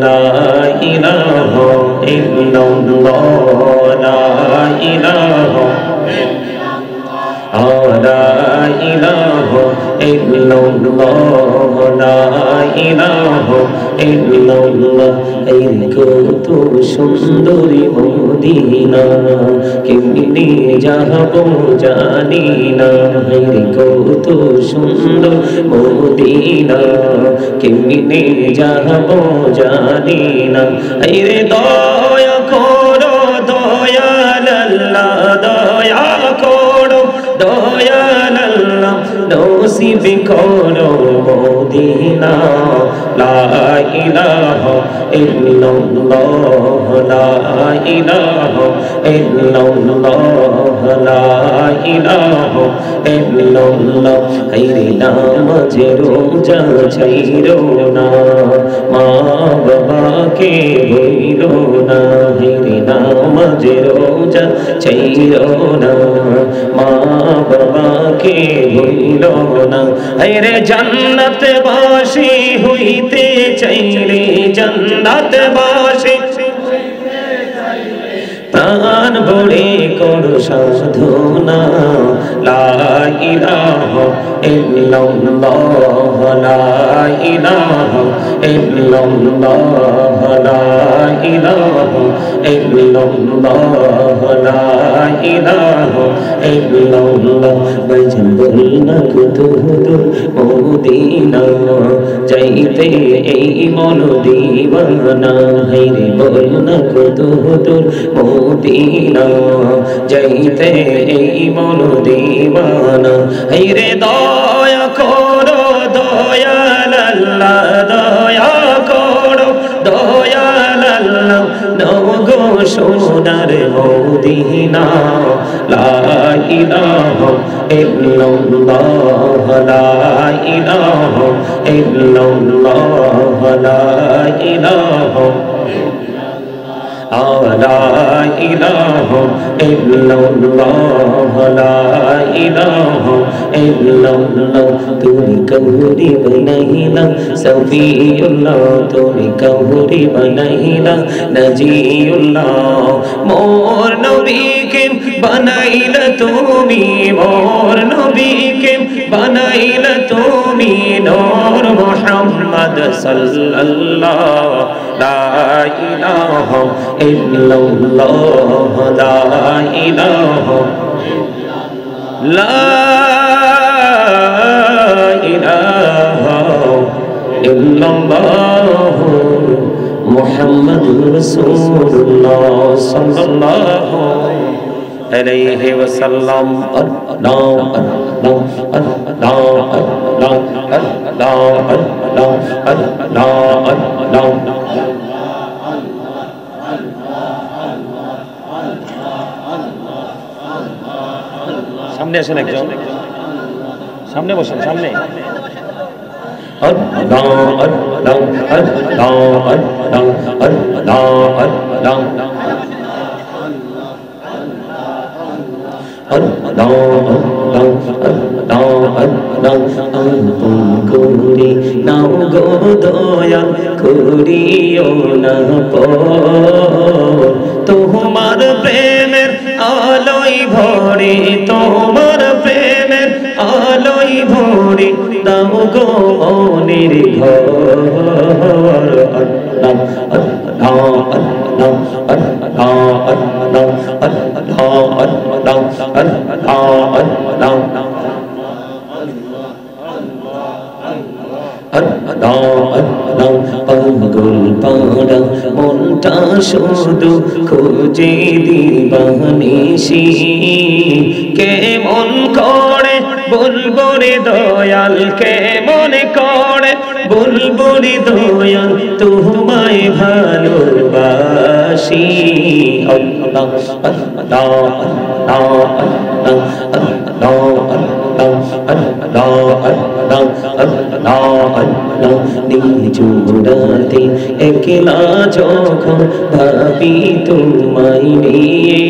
লা ইলাহা ইল্লাল্লাহ লা ইলাহা লা ইলাহা ইল্লাল্লাহ লা ইলাহা ইল্লাল্লাহ। এই কত সুন্দরী মদিনা কেমনে যাব জানি না। এই কত সুন্দর মদিনা কেমনে যাব জানি না। এই রে দয়া করো দয়াল আল্লাহ দয়া করো দয়াল আল্লাহ নসিব করো মদিনা। লা ইলাহা ইল্লাল্লাহ লা ইলাহা ইল্লাল্লাহ লা ইলাহা ইল্লাল্লাহ। হায়রে নামাজে রোজা ছাইরো না মা বাবাকে ভুইলো না। হায়রে নামাজে রোজা ছাইরো না মা বাবাকে ভুইলো না। হায়রে জান্নাত বাসী হইতে চাইলে জান্নাত বাসী প্রাণ ভরে করো সাধনা। লা ইলাহা ইল্লাল্লাহ লা ইলাহা ইল্লাল্লাহ লা ইলাহা ইল্লাল্লাহ লা ইলাহা ইল্লাল্লাহ। ভাইজান বলনা কত দূর মদিনা যাইতে এই মন দিওয়ানা। হায়রে বলনা কত দূর মদিনা যাইতে এই মন দিওয়ানা। হায়রে দয়া করো দয়াল আল্লাহ দয়া করো দয়াল আল্লাহ নগো সোনার মদিনা। লা ইলাহা ইল্লাল্লাহ লা ইলাহা ইল্লাল্লাহ লা ইলাহা লা ইলাহা ইল্লাল্লাহ লা ইলাহা ইল্লাল্লাহ। তুমি কৌরি বানাইলা সফিউল্লাহ তুমি কৌরি বানাইলা নজিউল্লাহ। মোর নবীকে বানাইলা তুমি মোর নবীকে বানাইলা তুমি নূর মুহাম্মদ সাল্লাল্লাহ। লা ইলাহা ইল্লাল্লাহ লা ইলাহা লা ইলাহা ইল্লাল্লাহ মুহাম্মাদুর রাসূলুল্লাহ সাল্লাল্লাহু আলাইহি ওয়াসাল্লাম। আল্লাহ আল্লাহ আল্লাহ আল্লাহ আল্লাহ আল্লাহ আল্লাহ। সামনে আসেন একজন সামনে বসেন সামনে। আল্লাহ আল্লাহ আল্লাহ আল্লাহ আল্লাহ আল্লাহ করি নাও গো দয়াল করিও না তোমার প্রেমের আলোয় ভরে তোমার প্রেমের আলোয় ভরে দাও গো মনের ঘর। পাগল পাড়া মনটা শুধু খোঁজে দিবানিশি কেমন করে বলবো রে দয়াল কেমন করে বলবো রে দয়াল তোমায় ভালোবাসি। আল্লাহ আল্লাহ আল্লাহ আল্লাহ আল্লাহ আল্লাহ আল্লাহ আল্লাহ এই জোড়াতে একলা যখন ভাবি তোমায় নিয়ে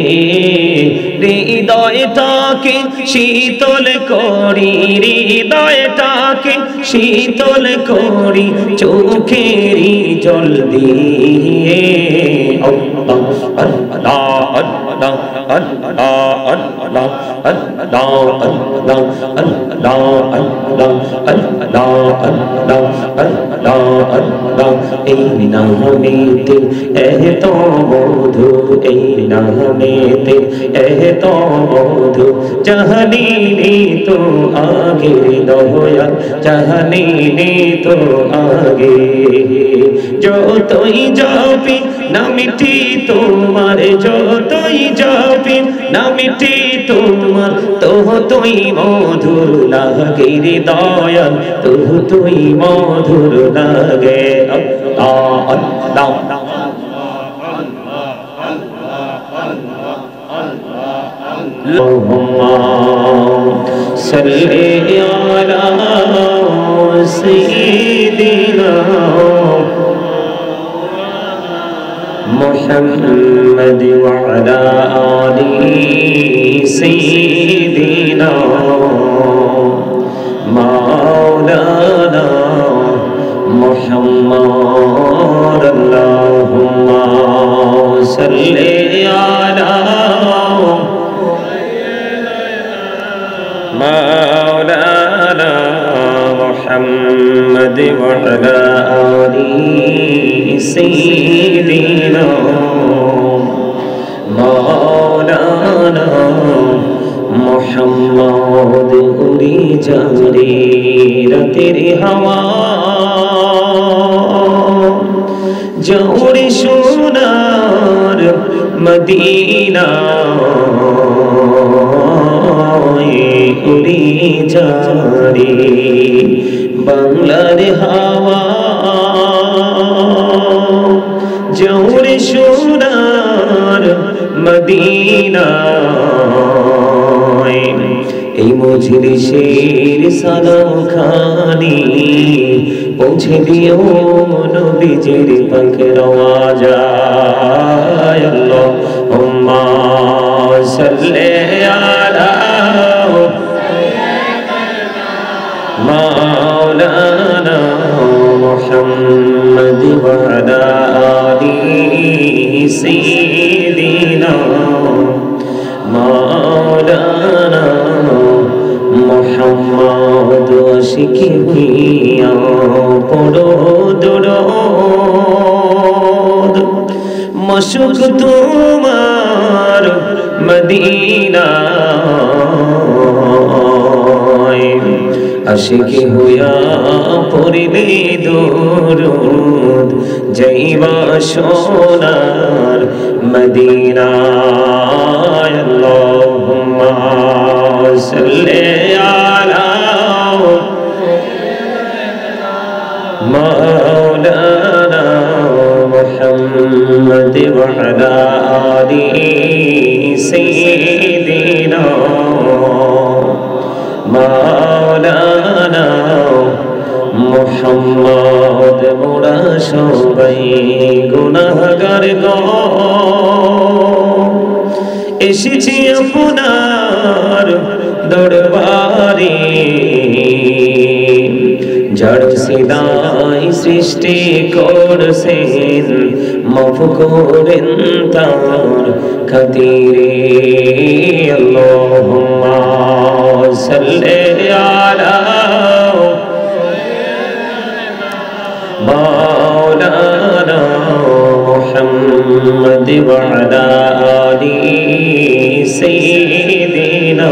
হৃদয়টাকে শীতল করি হৃদয়টাকে শীতল করি চোখেরই জল দিয়ে আল্লাহ আল্লাহ আল্লাহ আল্লাহ আল্লাহ আল্লাহ আল্লাহ আল্লাহ আল্লাহ আল্লাহ আল্লাহ আল্লাহ এই নামেতে এত মধু এই নামেতে এত মধু জানিনি তো আগে দয়াল জানিনি তো আগে যতই যাবি নামটি তোমার যতই যাবি নামটি তোমার তুই মধুর লাগে রে দয়াল তুই মধুর লাগে আল্লাহ আল্লাহ सल्ले अला सय्यिदिना मुहम्मद व अला आलि सय्यिदिना मौलाना मुहम्मद अल्लाहुम्मा सल्ले अला मौलाना मुहम्मद व अला आलि सय्यिदिना मौलाना मुहम्मद उड़ी जारी तेरी हवा जोड़ी सोनार मदीना उड़ी जारी बांग्लार हवा जोड़ी सोनार मदीना এই মজলিসের সালাম খানি পৌঁছে দিও নবীজির পাকের আওয়াজ আল্লাহুম্মা সাল্লি আলা মাওলানা মুহাম্মদ ওয়া আলা আলি সাইয়্যিদিনা मौलाना मुहम्मद आशिकी हुइया पड़ो दरोद मशुक तुम्हार मदीना आशिकी हुइया पड़िले दरोद जाइबा सोनार मदीना अल्लाहुम्मा सल्ली अला मौलाना मुहम्मद व अला आलि सय्यिदिना मौलाना मुहम्मद मोरा सबाई गुनाहगार गो এসেছি আপনার দরবারে যার সিলাই সৃষ্টি করছেন মাফ করেন তার খাতিরে আল্লাহুম্মা সাল্লি আলা মাওলানা মুহাম্মদ ওয়া আলা আলি سيدنا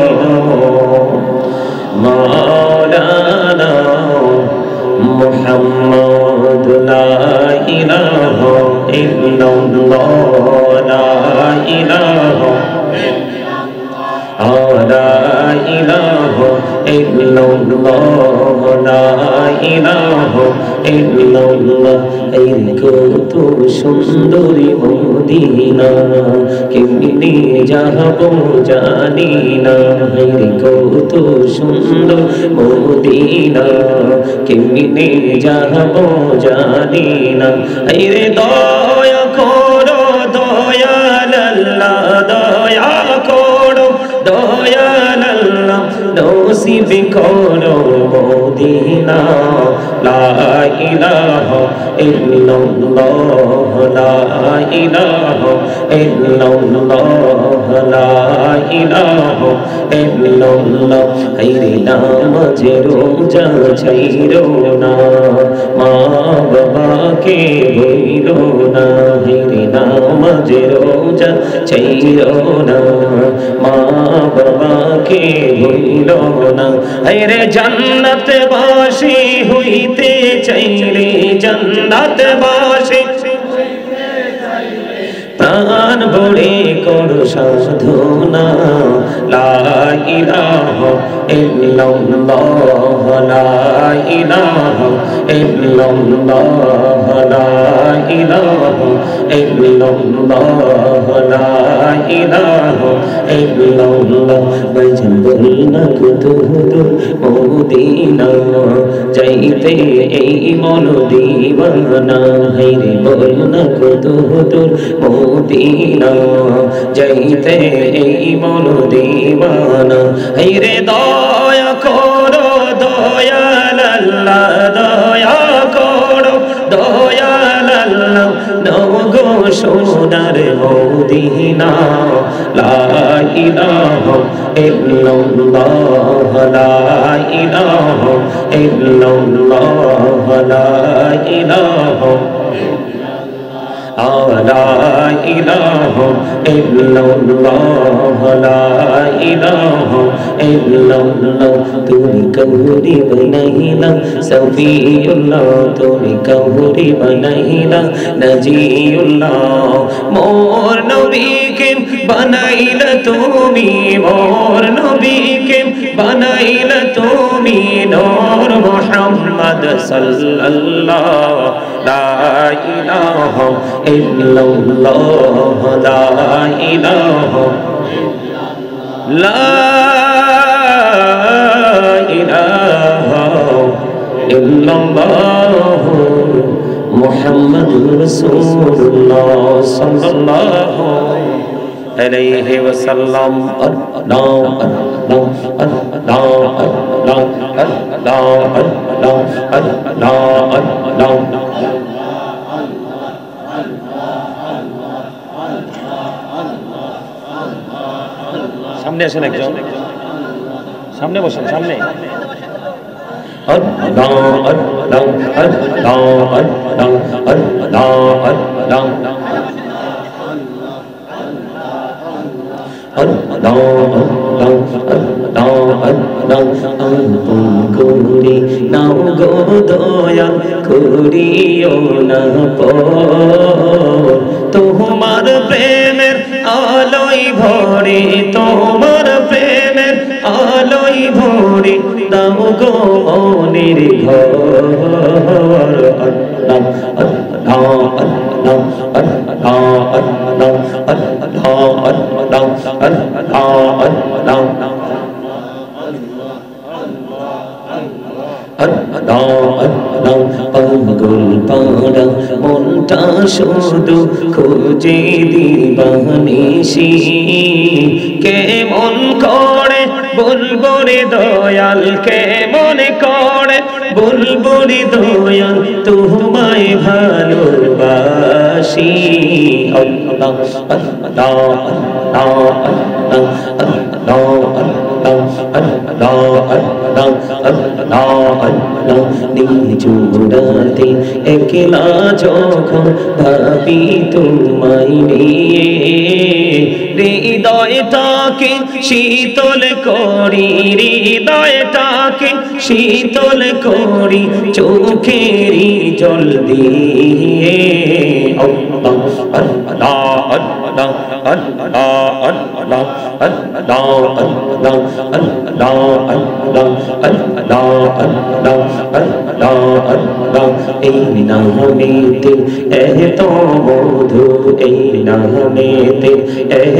مولانا محمد لا إله إلا الله لا إله লা ইলাহা ইল্লাল্লাহ লা ইলাহা ইল্লাল্লাহ এই কত সুন্দরী মদিনা কেমনে যাব জানি না এই কত সুন্দর মদিনা কেমনে যাব জানি না এই রে দয়া করো দয়াল আল্লাহ দয়া করো দয়াল আল্লাহ নসিব করো মদিনা লা ইলাহা ইল্লাল্লাহ লা ইলাহা ইল্লাল্লাহ লা ইলাহা ইল্লাল্লাহ হায়রে নামাজে রোজা ছাইরো না মা বাবাকে ভুলো না হায়রে নামাজে রোজা ছাইরো না মা বাবাকে ভুলো না হায়রে জান্নাত বাসী হইতে চাইলে জান্নাত বাসী প্রাণ ভরে করো সাধনা লা ইলাহা ইল্লাল্লাহ লা ইলাহা ইল্লাল্লাহ লা ইলাহা ইল্লাল্লাহ লা ইলাহা ইল্লাল্লাহ ভাইজান বলনা কত দূর মদিনা যাইতে এই মন দিওয়ানা হায়রে বলনা কত দূর মদিনা যাইতে এই মন দিওয়ানা হায়রে দয়া করো দয়াল আল্লাহ দয়া করো দয়াল আল্লাহ নগো সোনার মদিনা লা ইলাহা ইল্লাল্লাহ লা ইলাহা ইল্লাল্লাহ লা ইলাহা লা ইলাহা ইল্লাল্লাহ লা ইলাহা ইল্লাল্লাহ তুমি কৌরি বানাইলা সফিউল্লাহ তুমি কৌরি বানাইলা নজিউল্লাহ মোর নবীকে বানাইলা তুমি মোর নবীকে বানাইলা তুমি নূর মুহাম্মদ সাল্লাল্লাহ লা ইলাহা ইল্লাল্লাহ লা ইলাহা লা ইলাহা ইল্লাল্লাহ মুহাম্মাদুর রাসূলুল্লাহ সাল্লাল্লাহু আলাইহি ওয়াসাল্লাম আল্লাহ আল্লাহ আল্লাহ আল্লাহ আল্লাহ আল্লাহ আল্লাহ সামনে আসেন একজন সামনে বসেন সামনে আল্লাহ আল্লাহ আল্লাহ আল্লাহ আল্লাহ করি নাও গো দয়া করিও না তোমার প্রেমের আলোই ভরে তোমার প্রেমের আলোই ভরে দাও গো মনের ঘর পাগল পাড়া মনটা শুধু খুঁজে দিবানিসি কেমন করে বলবো রে দয়াল কেমন করে বলবো রে দয়াল তোমায় ভালোবাসি আল্লাহ আল্লাহ আল্লাহ নিজুরাতে একলা যখন ভাবি তোমায় নিয়ে হৃদয়টাকে শীতল করি হৃদয়টাকে শীতল করি চোখেরই জল দিয়ে আল্লাহ আল্লাহ আল্লাহ আল্লাহ আল্লাহ এই নামেতে এত মধু, এই নামেতে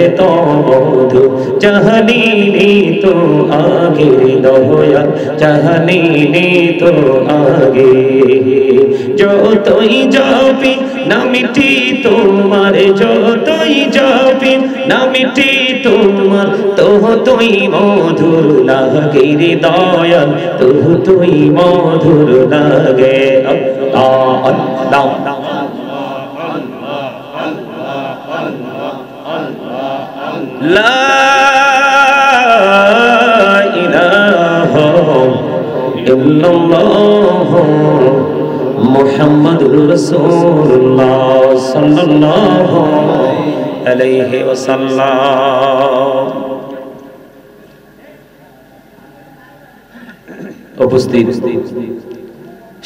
এত মধু, জানিনি তো আগে দয়াল, জানিনি তো আগে। যতই যাবি নামটি তোমার, যতই যাবি নামটি তোমার, ততই মধুর লাগে রে দয়াল, ততই মধুর লাগে। আল্লাহ লা ইলাহা ইল্লাল্লাহ মুহাম্মাদুর রাসূলুল্লাহ সাল্লাল্লাহু আলাইহি ওয়াসাল্লাম। উপস্থিত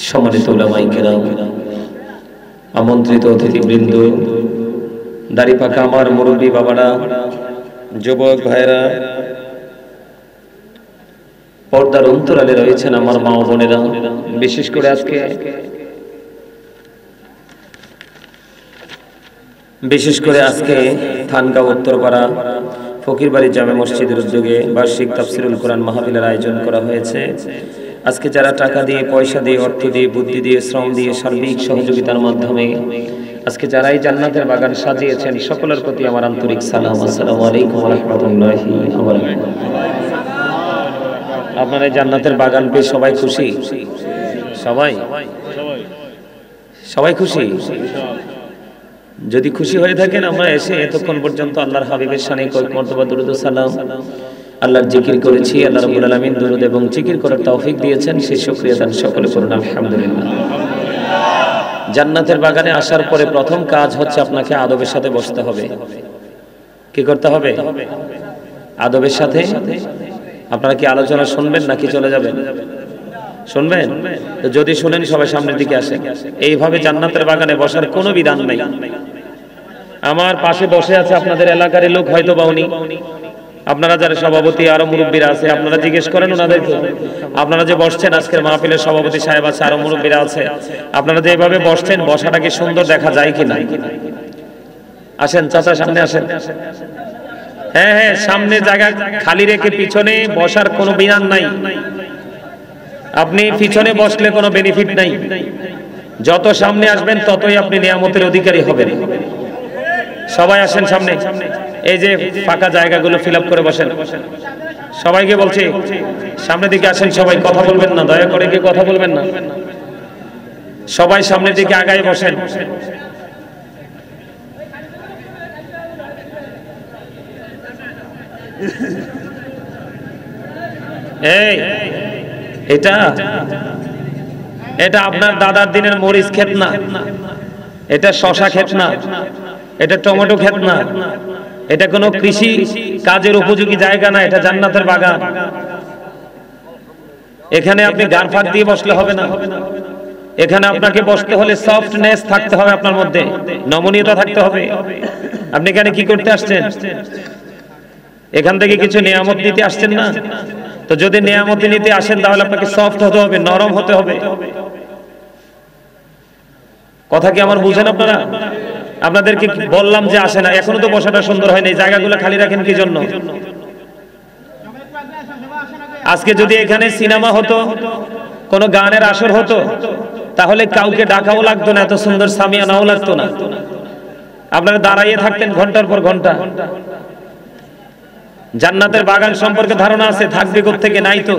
সম্মানিত উলামায়ে কেরাম, আমন্ত্রিত অতিথিবৃন্দ, দাড়ি পাকা আমার মুরব্বী বাবারা, যুবক ভাইরা, পর্দার অন্তরালে রয়েছেন আমার মা ও বোনেরা, বিশেষ করে আজকে থানগাঁও উত্তরপাড়া ফকিরবাড়ি জামে মসজিদের উদ্যোগে বার্ষিক তাফসিরুল কোরআন মাহফিলের আয়োজন করা হয়েছে। আজকে যারা টাকা দিয়ে, পয়সা দিয়ে, অর্থ দিয়ে, বুদ্ধি দিয়ে, শ্রম দিয়ে, সার্বিক সহযোগিতার মাধ্যমে আজকে যারা এই জান্নাতের বাগান সাজিয়েছেন, সকলের প্রতি আমার আন্তরিক সালাম। আসসালামু আলাইকুম ওয়া রাহমাতুল্লাহি ওয়া বারাকাতুহু। আপনারা এই জান্নাতের বাগান পেয়ে সবাই খুশি? সবাই খুশি? যদি খুশি হয়ে থাকেন, আমরা এসে এতক্ষণ পর্যন্ত আল্লাহর হাবিবের শানে কয়েক মর্তবা দুরূদ ও সালাম, আল্লাহর জিকির করেছি। আল্লাহ রাব্বুল আলামিন দুরূদ এবং জিকির করার তৌফিক দিয়েছেন, সেই শুকরিয়া দান সকলে করুন আলহামদুলিল্লাহ। জান্নাতের বাগানে আসার পরে প্রথম কাজ হচ্ছে আপনাকে আদবের সাথে বসতে হবে। কি করতে হবে? আদবের সাথে। আপনারা কি আলোচনা শুনবেন নাকি চলে যাবেন? শুনবেন? তো যদি শুনেন সবাই সামনের দিকে আসেন। এইভাবে জান্নাতের বাগানে বসার কোনো বিধান নাই। আমার পাশে বসে আছে আপনাদের এলাকার লোক, হয়তো বা উনি, আপনারা যারা সভাপতি আরো মুরব্বীরা আছে, আপনারা জিজ্ঞেস করেন ওনাদেরকে। আপনারা যে বসছেন, আজকের মাহফিলের সভাপতি সাহেব আছে, আরো মুরব্বীরা আছে, আপনারা যে এইভাবে বসছেন, বসাটা কি সুন্দর দেখা যায় কিনা? আসেন চাচা, সামনে আসেন। হ্যাঁ হ্যাঁ, সামনে জায়গা খালি রেখে পিছনে বসার কোনো বিধান নাই। আপনি পিছনে বসলে কোনো বেনিফিট নাই। যত সামনে আসবেন ততই আপনি নিয়ামতের অধিকারী হবেন। সবাই আসেন সামনে। এই যে ফাঁকা জায়গাগুলো ফিল আপ করে বসেন। সবাইকে বলছি সামনের দিকে আসেন। সবাই কথা বলবেন না, দয়া করে কি কথা বলবেন না। সবাই সামনের দিকে আগায় বসেন। এই এটা আপনার দাদার দিনের মরিচ ক্ষেত না, এটা শশা ক্ষেত না, এটা টমেটো ক্ষেত না, এটা কোনো কৃষি কাজের উপযোগী জায়গা না, এটা জান্নাতের বাগান। এখানে আপনি গার ফাঁক দিয়ে বসলে হবে না। এখানে আপনাকে বসতে হলে সফটনেস থাকতে হবে, আপনার মধ্যে নমনীয়তা থাকতে হবে। আপনি এখানে কি করতে আসছেন? এখান থেকে কিছু নিয়ামত নিতে আসছেন না? তো যদি নিয়ামত নিতে আসেন তাহলে আপনাকে সফট হতে হবে, নরম হতে হবে। কথা কি আমার বুঝেন আপনারা? আপনাদেরকে বললাম যে আসে না, এখনো তো বসাটা সুন্দর হয়নি। জায়গাগুলো খালি রাখেন কি জন্য? আজকে যদি এখানে সিনেমা হতো, কোন গানের আসর হতো, তাহলে কাউকে ডাকাও লাগতো না, এত সুন্দর সামিয়ানাও লাগতো না। আপনারা দাঁড়াইয়ে থাকতেন ঘন্টার পর ঘন্টা। জান্নাতের বাগান সম্পর্কে ধারণা আছে? থাকবে কোত্থেকে? নাই তো।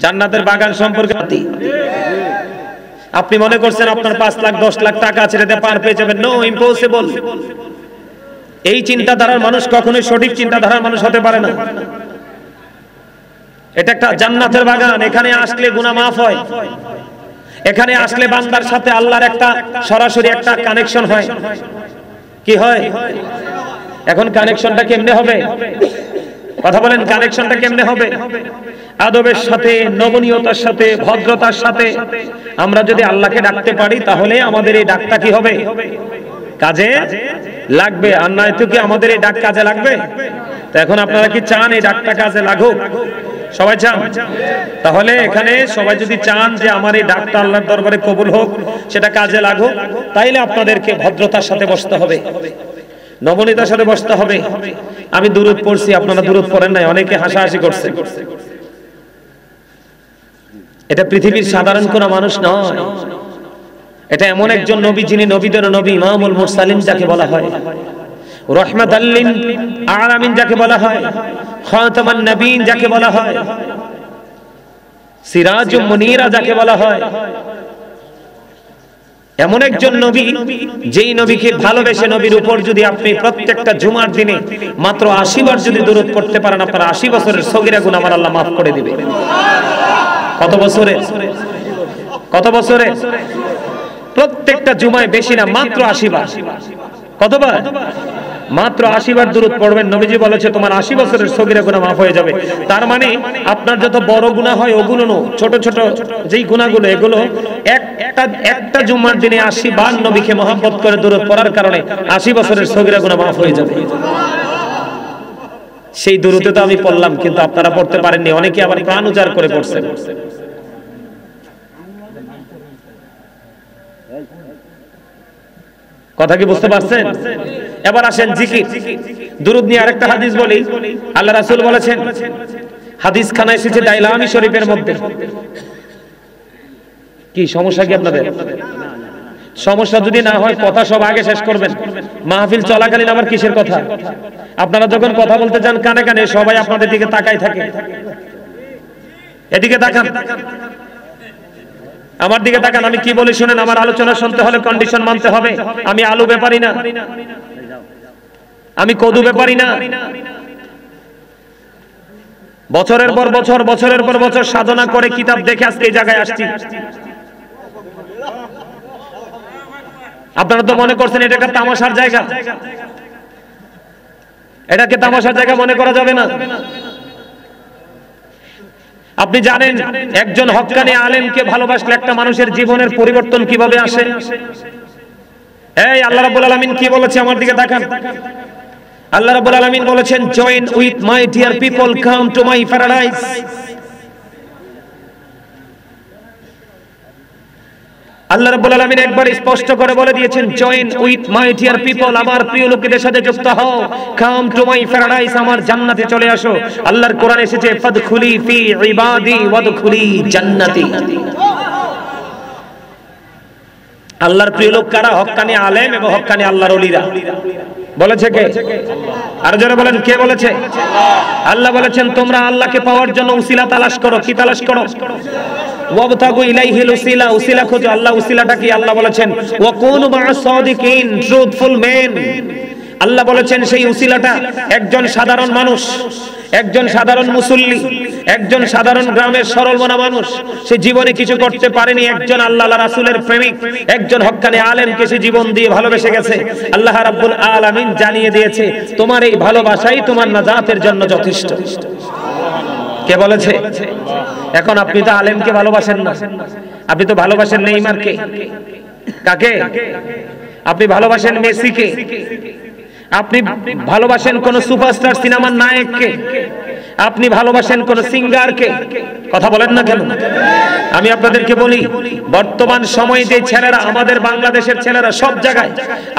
জান্নাতের বাগান সম্পর্কে আপনি মনে করছেন আপনার 5 লাখ 10 লাখ টাকা আছে, এটাতে পার পেয়ে যাবেন? No, impossible. এই চিন্তাধারার মানুষ কখনোই সঠিক চিন্তাধারার মানুষ হতে পারে না। এটা একটা জান্নাতের বাগান। এখানে আসলে গুনাহ মাফ হয়। এখানে আসলে বান্দার সাথে আল্লাহর একটা সরাসরি একটা কানেকশন হয়। কি হয়? এখন কানেকশনটা কেমনে হবে? কথা বলেন, কানেকশনটা কেমনে হবে? আদবের সাথে, নমনীয়তার সাথে, ভদ্রতার সাথে আমরা যদি আল্লাহকে ডাকতে পারি, তাহলে আমাদের এই ডাকটা কি হবে? কাজে লাগবে। আর নয়তো কি আমাদের এই ডাক কাজে লাগবে? এখন আপনারা কি চান এই ডাকটা কাজে লাগুক? সবাই চান? তাহলে এখানে সবাই যদি চান যে আমার এই ডাকটা আল্লাহর দরবারে কবুল হোক, সেটা কাজে লাগুক, তাইলে আপনাদেরকে ভদ্রতার সাথে বসতে হবে, নমনীয়তার সাথে বসতে হবে। আমি দুরূদ পড়ছি, আপনারা দুরূদ পড়েন নাই, অনেকে হাসাহাসি করছে। এটা পৃথিবীর সাধারণ কোন মানুষ নয়, এটা এমন একজন নবী যিনি নবীদের নবী, ইমামুল মুরসালিন যাকে বলা হয়, রাহমাতাল লিল আলামিন যাকে বলা হয়, খাতামান নবীন যাকে বলা হয়, সিরাজুম মুনীরা যাকে বলা হয়, এমন একজন নবী যেই নবীকে ভালোবেসে নবীর উপর যদি আপনি প্রত্যেকটা জুমার দিনে মাত্র 80 বার যদি দুরূদ পড়তে পারেন, আপনার 80 বছরের সগীরা গুনাহ আমার আল্লাহ মাফ করে দিবে। কত বছরে? কত বছরে? প্রত্যেকটা জুমায়, বেশি না, মাত্র 80 বার। কতবার? মাত্র 80 বার দুরূদ পড়বেন। নবীজি বলেছে তোমার 80 বছরের সগীরা গুনাহ মাফ হয়ে যাবে। তার মানে আপনার যত বড় গুনাহ হয় ওগুলো না, ছোট ছোট যেই গুনাহগুলো, এগুলো একটা জুমার দিনে 80 বার নবীকে মহব্বত করে দুরূদ পড়ার কারণে 80 বছরের সগীরা গুনাহ মাফ হয়ে যাবে। সেই দুরূদে তো আমি পড়লাম, কিন্তু আপনারা পড়তে পারেননি, অনেকে আবার প্রাণ উজাড় করে পড়ছেন। কথা কি বুঝতে পারছেন? এবার আসেন জিকির। দুরূদ নিয়ে আরেকটা হাদিস বলি। আল্লাহ রাসূল বলেছেন, হাদিস খানা এসেছে দাইলামি শরীফের মধ্যে। কি সমস্যা কি আপনাদের? সমস্যা যদি না হয় কথা সব আগে শেষ করবেন। মাহফিল চলাকালীন আবার কিসের কথা? আপনারা যখন কথা বলতে যান কানে কানে সবাই আপনাদের দিকে তাকায় থাকে। এদিকে তাকান, আমার দিকে তাকান, আমি কি বলি শুনেন। আমার আলোচনা শুনতে হলে কন্ডিশন মানতে হবে। আমি আলু ব্যাপারী না, আমি কদু ব্যাপারী না। বছরের পর বছর, বছরের পর বছর সাধনা করে কিতাব দেখে আজকে এই জায়গায় আসছি। আপনারা তো মনে করছেন এটা একটা তামাশার জায়গা। এটাকে তামাশার জায়গা মনে করা যাবে না। আপনি জানেন একজন হক্কানি আলেমকে ভালোবাসলে একটা মানুষের জীবনের পরিবর্তন কিভাবে আসে? এই আল্লাহ রাব্বুল আলামিন কি বলেছে? আমার দিকে তাকান। আল্লাহ রাব্বুল আলামিন বলেছেন, join with my dear people, come to my paradise. Allah রাব্বুল আলামিন একবার স্পষ্ট করে বলে দিয়েছেন, join with my dear people, আমার প্রিয় লোকেদের সাথে যুক্ত হও, কাম টু মাই প্যারাডাইস, আমার জান্নাতে চলে আসো। আল্লাহর কোরআন এসেছে, ফাদখুলি ফি ইবাদি ওয়াদখুলি জান্নাতি। আল্লাহর প্রিয় লোক কারা? হক্কানি আলেম এবং হক্কানি আল্লাহর ওলিরা। বলেছে কে? আর জোরে বলেন, কে বলেছে? আল্লাহ বলেছেন, তোমরা আল্লাহকে পাওয়ার জন্য উসিলা তালাশ করো। কি তালাশ করো? ওয়াবতাগু ইলাইহিল উসিলা, উসিলা খোঁজো। আল্লাহ উসিলাটা কি? আল্লাহ বলেছেন, ওয়া কুনু মা'আস সাদিকিন, ট্রুথফুল মেন। আল্লাহ বলেছেন সেই উসিলাটা একজন সাধারণ মানুষ, একজন সাধারণ মুসল্লি, একজন সাধারণ গ্রামের সরল মনা মানুষ, সে জীবনে কিছু করতে পারেনি, একজন আল্লাহ রাসূলের প্রেমিক, একজন হক্কানি আলেমকে সে জীবন দিয়ে ভালোবেসে গেছে। আল্লাহ রাব্বুল আলামিন জানিয়ে দিয়েছে, তোমার এই ভালোবাসাই তোমার নাজাতের জন্য যথেষ্ট। কে বলেছে? এখন আপনি তো আলেমকে ভালোবাসেন না, আপনি তো ভালোবাসেন নেইমারকে। কাকে? আপনি ভালোবাসেন মেসিকে, আপনি ভালোবাসেন কোন সুপারস্টার সিনেমার নায়ককে, আপনি ভালোবাসেন কোন সিঙ্গারকে। কথা বলেন না কেন? আমি আপনাদেরকে বলি, বর্তমান সময়ে যে ছেলেরা, আমাদের বাংলাদেশের ছেলেরা সব জায়গায়,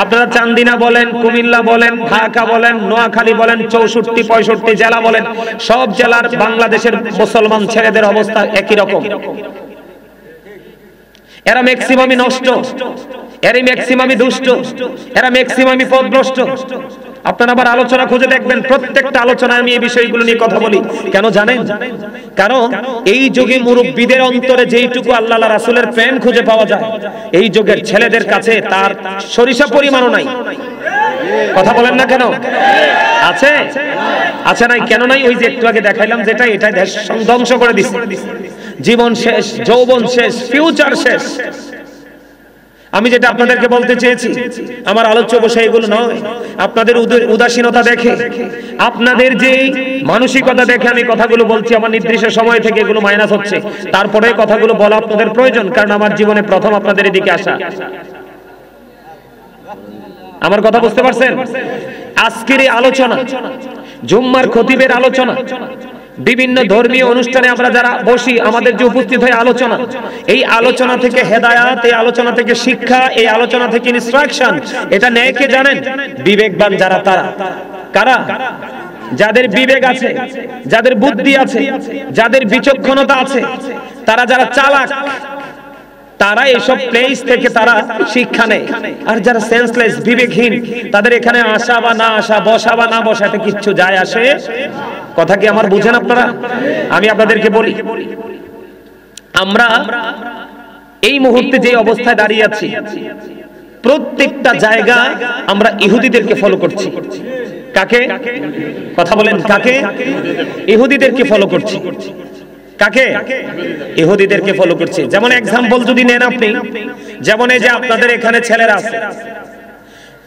আপনারা চান্দিনা বলেন, কুমিল্লা বলেন, ঢাকা বলেন, নোয়াখালী বলেন, 64-65 জেলা বলেন, সব জেলার বাংলাদেশের মুসলমান ছেলেদের অবস্থা একই রকম। এরা ম্যাক্সিমামই নষ্ট, এরা ম্যাক্সিমামই দুষ্ট, এরা ম্যাক্সিমামই পথভ্রষ্ট। আপনারা আবার আলোচনা খুঁজে দেখবেন, প্রত্যেকটা আলোচনায় আমি এই বিষয়গুলো নিয়ে কথা বলি। কেন জানেন? কারণ এই যুগে মুরব্বীদের অন্তরে যেইটুকু আল্লাহ রাসূলের প্রেম খুঁজে পাওয়া যায়, এই যুগের ছেলেদের কাছে তার সরিষা পরিমাণও নাই। কথা বলেন না কেন? আছে? আছে নাই? কেন নাই? ওই যে একটু আগে দেখাইলাম যেটা, এটা দেশ ধ্বংস করে দিচ্ছে। জীবন শেষ, যৌবন শেষ, ফিউচার শেষ। আমি যেটা আপনাদেরকে বলতে চেয়েছি, আমার আলোচ্য বিষয় এগুলো নয়। আপনাদের উদাসীনতা দেখে, আপনাদের যে মানসিকতা দেখে আমি কথাগুলো বলছি, আমার নির্দিষ্ট সময় থেকে এগুলো মাইনাস হচ্ছে। তারপরে কথাগুলো বলা আপনাদের প্রয়োজন, কারণ আমার জীবনে প্রথম আপনাদের এদিকে আসা। আমার কথা বুঝতে পারছেন? আজকের এই আলোচনা জুম্মার খতিবের আলোচনা, বিভিন্ন ধর্মীয় অনুষ্ঠানে আমরা যারা বসি, আমাদের যে উপস্থিত হয় আলোচনা, এই আলোচনা থেকে হেদায়াত, এই আলোচনা থেকে শিক্ষা, এই আলোচনা থেকে ইনস্ট্রাকশন, এটা নেয় কে জানেন? বিবেকবান যারা, তারা কারা? যাদের বিবেক আছে, যাদের বুদ্ধি আছে, যাদের বিচক্ষণতা আছে, তারা যারা চালাক, তারা এইসব প্লেস থেকে তারা শিক্ষা নেয়। আর যারা সেন্সলেস, বিবেকহীন, তাদের এখানে আসা বা না আসা, বসা বা না বসা, এটা কিচ্ছু যায় আসে। কথা কি আমার বুঝেন আপনারা? আমি আপনাদেরকে বলি, আমরা এই মুহূর্তে যে অবস্থায় দাঁড়িয়ে আছি, প্রত্যেকটা জায়গা আমরা ইহুদিদেরকে ফলো করছি। কাকে? কথা বলেন, কাকে? ইহুদিদেরকে ফলো করছি। কাকে? ইহুদিদেরকে ফলো করছে। যেমন এক্সাম্পল যদি নেন আপনি, যেমন এই যে আপনাদের এখানে ছেলেরা আছে,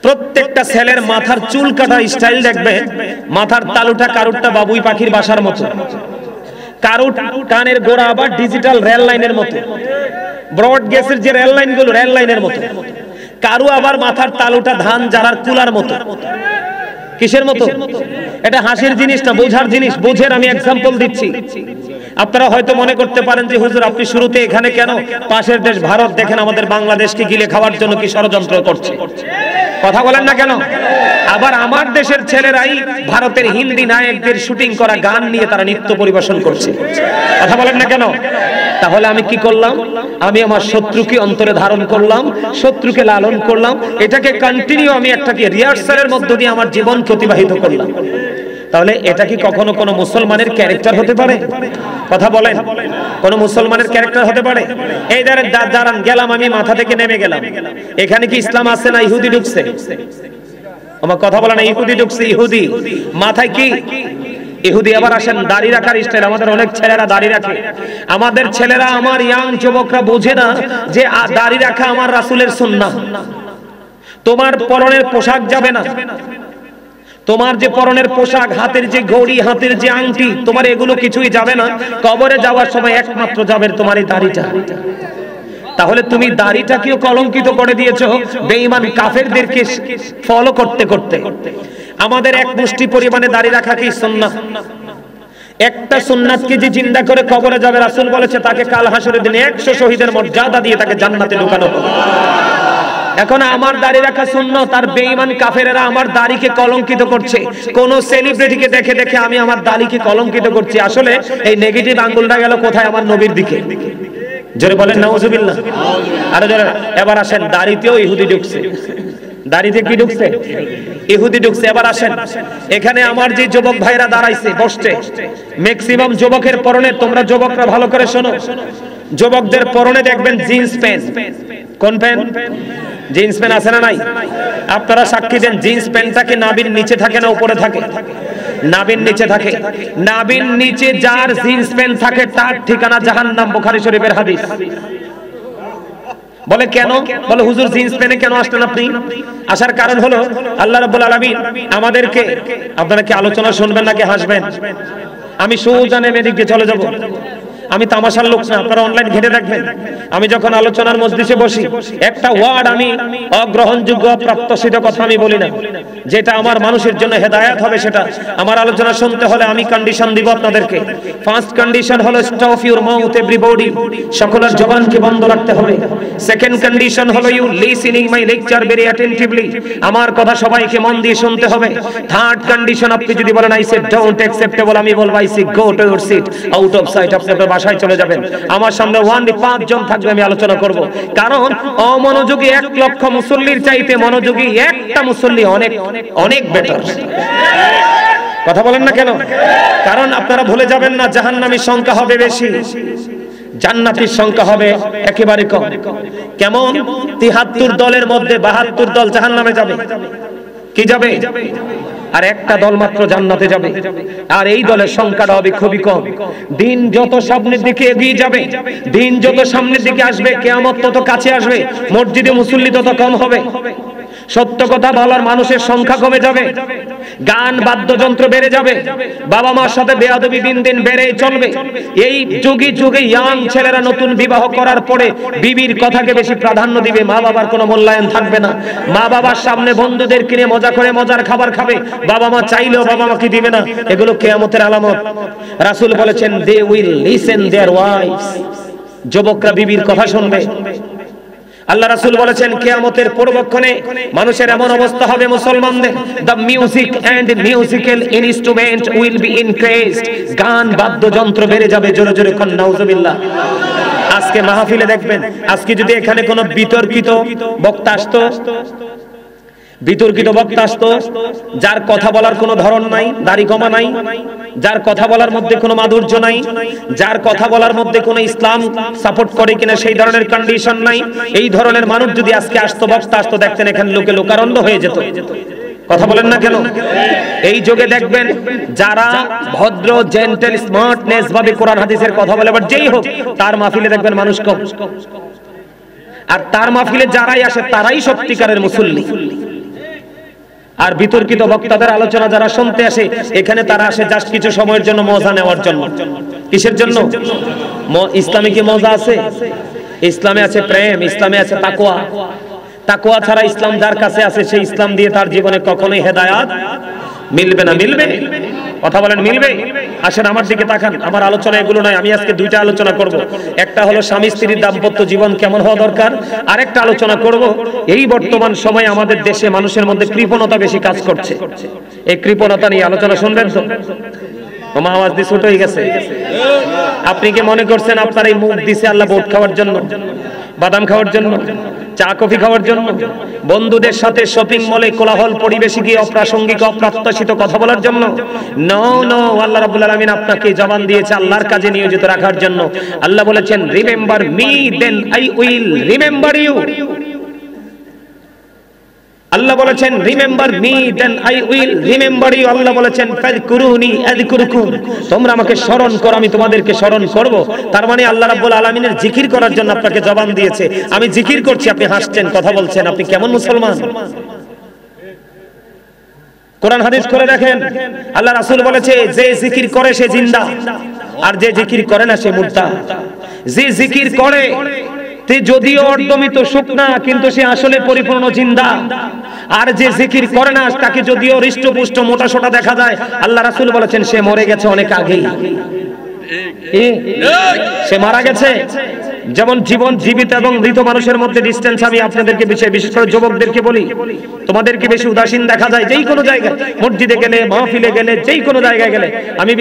প্রত্যেকটা ছেলের মাথার চুল কাটার স্টাইল দেখবেন, মাথার তালুটা কারুরটা বাবুই পাখির বাসার মতো, কারুর কানের গোড়া আবার ডিজিটাল রেল লাইনের মতো, ব্রড গেজের যে রেল লাইন গুলো, রেল লাইনের মতো, কারু আবার মাথার তালুটা ধান জ্বালার কুলার মতো। কিসের মতো? এটা হাসির জিনিস না, বোঝার জিনিস। বোঝেন, আমি এক্সাম্পল দিচ্ছি। আপনারা হয়তো মনে করতে পারেন যে হুজুর আপনি শুরুতে এখানে কেন? পাশের দেশ ভারত দেখেন আমাদের বাংলাদেশকে গিলে খাওয়ার জন্য কি ষড়যন্ত্র করছে। কথা বলেন না কেন? আবার আমার দেশের ছেলেরাই ভারতের হিন্দি নায়কদের শুটিং করা গান নিয়ে তারা নৃত্য পরিবেশন করছে। কথা বলেন না কেন? তাহলে আমি কি করলাম? আমি আমার শত্রুকে অন্তরে ধারণ করলাম, শত্রুকে লালন করলাম, এটাকে কন্টিনিউ আমি একটাকে রিহার্সালের মধ্য দিয়ে আমার জীবন অতিবাহিত করলাম। তাহলে এটা কি কখনো কোনো মুসলমানের ক্যারেক্টার হতে পারে? কথা বলেন, কোন মুসলমানের ক্যারেক্টার হতে পারে? এই দাঁড়ান, গেলাম আমি, মাথা থেকে নেমে গেলাম, এখানে কি ইসলাম আছে না ইহুদি ঢুকছে? আমার কথা বলে না, ইহুদি ঢুকছে। ইহুদি মাথায় কি? ইহুদি। আবার আসেন দাড়ি রাখার স্টাইল, আমাদের অনেক ছেলেরা দাড়ি রাখে। আমাদের ছেলেরা, আমার ইয়াং যুবকরা বোঝে না যে দাড়ি রাখা আমার রাসূলের সুন্নাহ। তোমার পরনের পোশাক যাবে না, তোমার যে পরনের পোশাক, হাতের যে ঘড়ি, হাতের যে আংটি, তোমার এগুলো কিছুই যাবে না। কবরে যাওয়ার সময় একমাত্র যাবে তোমার এই দাড়িটা। তাহলে তুমি দাড়িটাকেও কলঙ্কিত করে দিয়েছো বেঈমান কাফেরদেরকে ফলো করতে করতে। আমাদের এক মুষ্টি পরিমাণে দাড়ি রাখা কি সুন্নাহ? একটা সুন্নাতকে যে জিন্দা করে কবরে যাবে, রাসূল বলেছে তাকে কাল হাসরের দিনে 100 শহীদের মর্যাদা দিয়ে তাকে জান্নাতে ঢোকানো হবে। এখন আমার দাড়ি রাখা সুন্নাত, তার বেঈমান কাফেরেরা আমার দাড়িকে কলঙ্কিত করছে। কোন সেলিব্রিটিকে দেখে দেখে আমি আমার দাড়িকে কলঙ্কিত করছি। আসলে এই নেগেটিভ আঙ্গুলটা গেল কোথায়? আমার নবীর দিকে। জোরে বলেন নাউজুবিল্লাহ। আরে জোরে। এবার আসেন, দাড়িতেও ইহুদি ঢুকছে। দাড়িতে কি ঢুকছে? ইহুদি ঢুকছে। এবার আসেন, এখানে আমার যে যুবক ভাইরা দাঁড়াইছে বসছে, ম্যাক্সিমাম যুবকের পরনে, তোমরা যুবকরা ভালো করে শোনো, যুবকদের পরনে দেখবেন জিন্স প্যান্ট। কোন প্যান্ট? জিন্স প্যান্ট আছে না নাই? আপনারা সাক্ষী দেন, জিন্স প্যান্টটা কি নাভির নিচে থাকে না উপরে থাকে? নাভির নিচে থাকে। নাভির নিচে যার জিন্স প্যান্ট থাকে তার ঠিকানা জাহান্নাম। বুখারী শরীফের হাদিস। বলে কেন? বলে হুজুর জিন্স প্যান্টে কেন আসলেন আপনি? আসার কারণ হলো আল্লাহ রাব্বুল আলামিন আমাদেরকে, আপনারা কি আলোচনা শুনবেন নাকি হাসবেন? আমি সোজা নেমে এদিকে চলে যাব। আমি তামাশার লোক না, আপনারা অনলাইন ঘেটে রাখবেন। আমি যখন আলোচনার মজলিসে বসি, একটা ওয়ার্ড আমি অগ্রহণযোগ্য, অপ্রাপ্তসিদ্ধ কথা আমি বলি না। যেটা আমার মানুষের জন্য হেদায়েত হবে, সেটা আমার আলোচনা শুনতে হলে আমি কন্ডিশন দিব আপনাদেরকে। ফার্স্ট কন্ডিশন হলো স্টপ ইউর মাউথ এভরিবডি, সকলের জবানকে বন্ধ রাখতে হবে। সেকেন্ড কন্ডিশন হলো you listening my lecture very attentively, আমার কথা সবাইকে মন দিয়ে শুনতে হবে। থার্ড কন্ডিশন, আপনি যদি বলেন আই সে ডোন্ট অ্যাকসেপ্টেবল, আমি বলবো I say go to your seat, out of sight, আপনি আপনার বাসায় চলে যাবেন। আমার সামনে ওয়ানলি 5 জন থাকবে, আমি আলোচনা করব। কারণ অমনোযোগী 1 লক্ষ মুসল্লির চাইতে মনোযোগী একটা মুসল্লি অনেক অনেক বেটার। কথা বলেন না কেন? কারণ আপনারা ভুলে যাবেন না, জাহান্নামীর সংখ্যা হবে বেশি, জান্নাতীর সংখ্যা হবে একেবারে কম। কেমন? 73 দলের মধ্যে 72 দল জাহান্নামে যাবে। কি যাবে? আর একটা দল মাত্র জান্নাতে যাবে। আর এই দলের সংখ্যাটা হবে খুবই কম। দিন যত সামনের দিকে এগিয়ে যাবে, দিন যত সামনের দিকে আসবে, কিয়ামত তত কাছে আসবে, মসজিদে মুসল্লি তত কম হবে। সত্য কথা বলার মানুষের সংখ্যা কমে যাবে, গান বাদ্যযন্ত্র বেড়ে যাবে, বাবা মার সাথে বেয়াদবি দিন দিন বেড়েই চলবে। এই যুগে যুগে ইয়াং ছেলেরা নতুন বিবাহ করার পরে বিবির কথাকে বেশি প্রাধান্য দিবে, মা বাবার কোনো মূল্যায়ন থাকবে না। মা বাবার সামনে বন্ধুদের কিনে মজা করে মজার খাবার খাবে, বাবা মা চাইলেও বাবা মাকে দিবে না। এগুলো কিয়ামতের আলামত। রাসূল বলেছেন they will listen their wives, যুবকরা বিবির কথা শুনবে। আল্লাহ রাসূল বলেছেন কিয়ামতের পূর্বক্ষণে মানুষের এমন অবস্থা হবে মুসলমানদের, the music and musical instrument will be increased, গান বাদ্যযন্ত্র বেড়ে যাবে। জোরে জোরে কোন নাউজুবিল্লাহ। আজকে মাহফিলে দেখবেন, আজকে যদি এখানে কোনো বিতর্কিত বক্তা আসতো, যার কথা বলার কোনো ধরন নাই, দাড়ি কমা নাই, যার কথা বলার মধ্যে কোনো মাধুর্য নাই, যার কথা বলার মধ্যে কোনো ইসলাম সাপোর্ট করে কিনা সেই ধরনের কন্ডিশন নাই, এই ধরনের মানুষ যদি আজকে বক্তা আসতো, দেখতেন এখানে লোকে লোকারণ্য হয়ে যেত। কথা বলেন না কেন? এই যুগে দেখবেন যারা ভদ্র, জেন্টেল, স্মার্টনেস ভাবে কোরআন হাদিসের কথা বলে, আবার যেই হোক তার মাহফিলে দেখবেন মানুষ কম, আর তার মাহফিলে যারাই আসে তারাই সত্যিকারের মুসল্লি। আর বিতর্কিত বক্তাদের আলোচনা যারা শুনতে আসে, এখানে তারা আসে জাস্ট কিছু সময়ের জন্য মজা নেওয়ার জন্য। কিসের জন্য? ইসলামে কি মজা আছে? ইসলামে আছে প্রেম, ইসলামে আছে তাকওয়া। তাকওয়া ছাড়া ইসলাম যার কাছে আছে, সেই ইসলাম দিয়ে তার জীবনে কখনোই হেদায়েত মিলবে না। মিলবে? কথা বলেন, মিলবে? আসেন আমার দিকে তাকান। আমার আলোচনা এগুলো নয়, আমি আজকে দুইটা আলোচনা করব। একটা হলো স্বামী স্ত্রীর দাম্পত্য জীবন কেমন হওয়া দরকার, আরেকটা আলোচনা করব এই বর্তমান সময়ে আমাদের দেশে মানুষের মধ্যে কৃপণতা বেশি কাজ করছে। এই কৃপণতা নিয়ে আলোচনা শুনবেন তো? ওমা আওয়াজ দিয়ে ছোট হয়ে গেছে। আপনি কি মনে করছেন আপনার এই মুখ দিছে আল্লাহ ভোট খাওয়ার জন্য, বাদাম খাওয়ার জন্য, চা কফি খাওয়ার জন্য, বন্ধুদের সাথে শপিং মলে কোলাহল পরিবেশে গিয়ে অপ্রাসঙ্গিক অপ্রত্যাশিত কথা বলার জন্য? নো নো, আল্লাহ রাব্বুল আলামিন আপনাকে জবান দিয়েছে আল্লাহর কাজে নিয়োজিত রাখার জন্য। আল্লাহ বলেছেন remember me then I will remember you. Allah বলেছেন remember me then I will remember you. Allah বলেছেন ফাযকুরুনি আযকুরুকুম, তোমরা আমাকে স্মরণ করো আমি তোমাদেরকে স্মরণ করব। তার মানে আল্লাহ রাব্বুল আলামিনের জিকির করার জন্য আপনাকে জবান দিয়েছে। আমি জিকির করছি, আপনি হাসছেন, কথা বলছেন, আপনি কেমন মুসলমান? কোরআন হাদিস করে দেখেন, আল্লাহ রাসূল বলেছে যে জিকির করে সে জিন্দা, আর যে জিকির করে না সে মুর্দা। যে জিকির করে তে যদিও অর্ধমিত শুকনা, কিন্তু সে আসলে পরিপূর্ণ জিন্দা। আর যে জিকির করে না, তাকে যদিও হৃষ্টপুষ্ট মোটা সোটা দেখা যায়, আল্লাহ রাসূল বলেছেন সে মরে গেছে অনেক আগেই। সে মারা গেছে। যেমন জীবন জীবিত এবং মৃত মানুষের মধ্যে ডিসটেন্স আমি আপনাদেরকে বিশেষ করে যুবকদেরকে বলি, তোমাদেরকে বেশি উদাসীন দেখা যায় যেই কোনো জায়গায়, মসজিদে গেলে, মাহফিলে গেলে, যেই কোনো জায়গায় গেলে। আমি